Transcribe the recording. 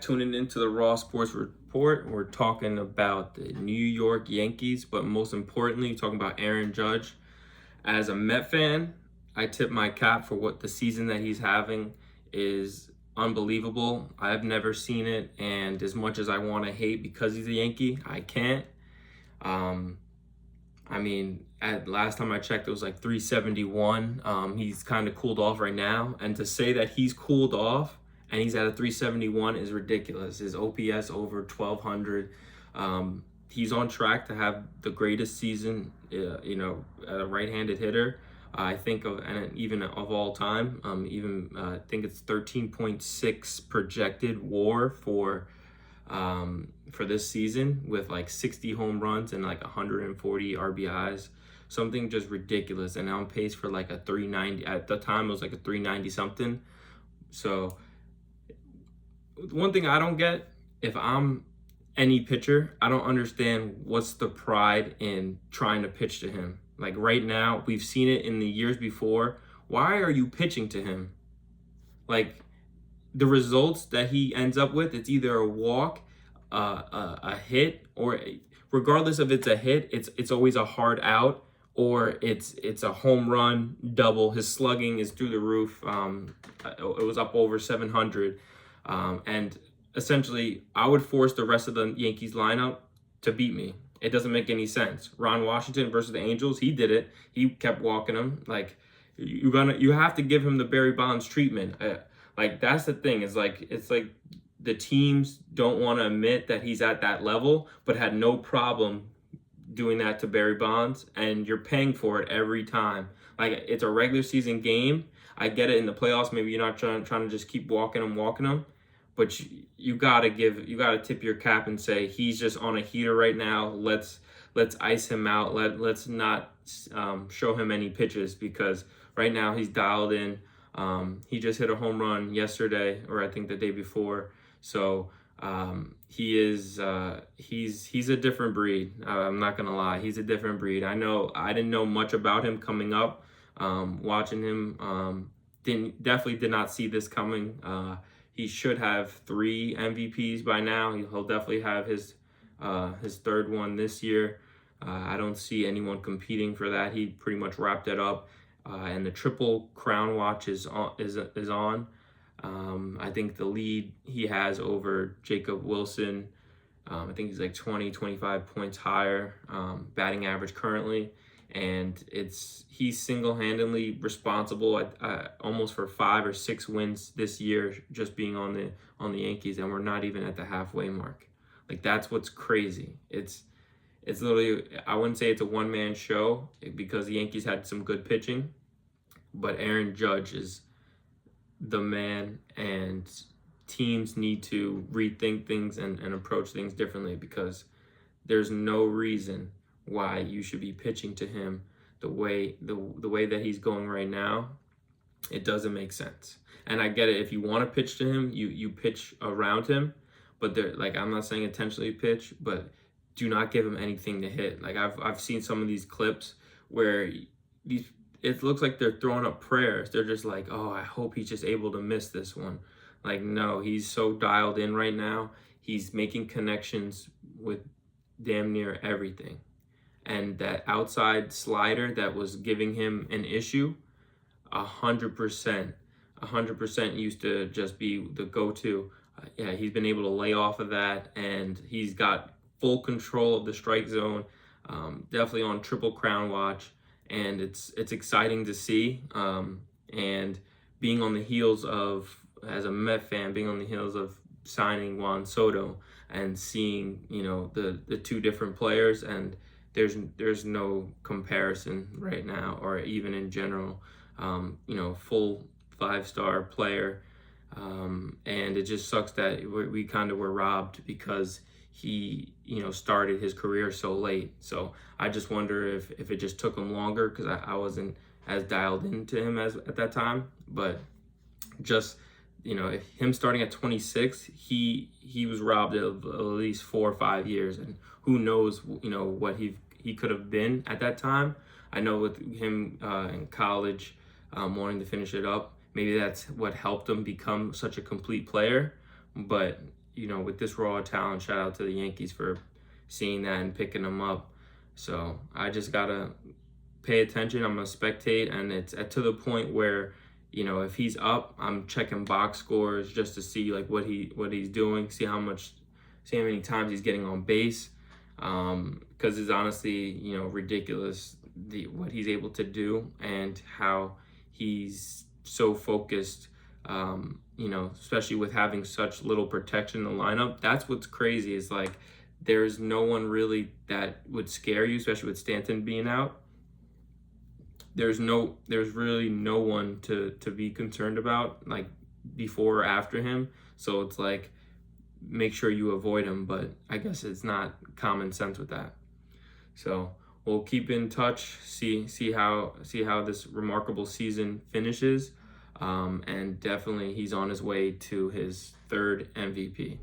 tuning into the Raw Sports Report. We're talking about the New York Yankees, but most importantly, talking about Aaron Judge. As a Met fan, I tip my cap for what the season that he's having is unbelievable. I've never seen it, and as much as I want to hate because he's a Yankee, I can't. Um, at last time I checked, it was like 371. He's kind of cooled off right now, and to say that he's cooled off and he's at a 371 is ridiculous. His OPS over 1200. He's on track to have the greatest season, a right-handed hitter. I think of, and even of all time. I think it's 13.6 projected WAR for this season, with like 60 home runs and like 140 RBIs, something just ridiculous. And on pace for like a 390. At the time, it was like a 390 something. So one thing I don't get, if I'm any pitcher, I don't understand what's the pride in trying to pitch to him. Like right now, we've seen it in the years before. Why are you pitching to him? Like, the results that he ends up with, it's either a walk, a hit, or regardless if it's a hit, it's always a hard out, or it's a home run, double. His slugging is through the roof. It was up over 700, and essentially, I would force the rest of the Yankees lineup to beat me. It doesn't make any sense. Ron Washington versus the Angels, he did it. He kept walking them. Like, you have to give him the Barry Bonds treatment. Like, that's the thing. It's like the teams don't want to admit that he's at that level, but had no problem doing that to Barry Bonds, and you're paying for it every time. Like, it's a regular season game. I get it in the playoffs. Maybe you're not trying to just keep walking them, but you gotta tip your cap and say he's just on a heater right now. Let's ice him out. Let's not show him any pitches, because right now he's dialed in. He just hit a home run yesterday, or I think the day before. So he's a different breed. I'm not gonna lie, he's a different breed. I didn't know much about him coming up. Watching him, definitely did not see this coming. He should have 3 MVPs by now. He'll definitely have his third one this year. I don't see anyone competing for that. He pretty much wrapped it up. And the Triple Crown watch is on. I think the lead he has over Jacob Wilson, I think he's like 25 points higher batting average currently. And he's single-handedly responsible almost for 5 or 6 wins this year, just being on the Yankees, and we're not even at the halfway mark. Like, that's what's crazy. It's literally, I wouldn't say it's a one-man show, because the Yankees had some good pitching, but Aaron Judge is the man, and teams need to rethink things and approach things differently, because there's no reason why you should be pitching to him the way that he's going right now. It doesn't make sense. And I get it, if you want to pitch to him, you pitch around him, but I'm not saying intentionally pitch, but do not give him anything to hit. Like, I've seen some of these clips where it looks like they're throwing up prayers. They're just like, oh, I hope he's just able to miss this one. Like, no, he's so dialed in right now. He's making connections with damn near everything. And that outside slider that was giving him an issue, 100% used to just be the go-to. He's been able to lay off of that, and he's got full control of the strike zone. Definitely on Triple Crown watch, and it's exciting to see. And being on the heels of, as a Met fan, being on the heels of signing Juan Soto and seeing the 2 different players, and there's no comparison right now, or even in general. Full 5-star player, and it just sucks that we kind of were robbed, because he started his career so late. So I just wonder if it just took him longer, because I wasn't as dialed into him as at that time. But just if him starting at 26, he was robbed of at least 4 or 5 years, and who knows what he could have been at that time. I know with him in college, wanting to finish it up, maybe that's what helped him become such a complete player. But with this raw talent, shout out to the Yankees for seeing that and picking him up. So I just gotta pay attention. I'm gonna spectate, and it's to the point where, if he's up, I'm checking box scores just to see like what he's doing, see how many times he's getting on base, because it's honestly ridiculous what he's able to do and how he's so focused. Especially with having such little protection in the lineup. That's what's crazy, is like there's no one really that would scare you, especially with Stanton being out. There's really no one to be concerned about, like before or after him. So it's like, make sure you avoid him, but I guess it's not common sense with that. So we'll keep in touch, see how this remarkable season finishes. And definitely he's on his way to his third MVP.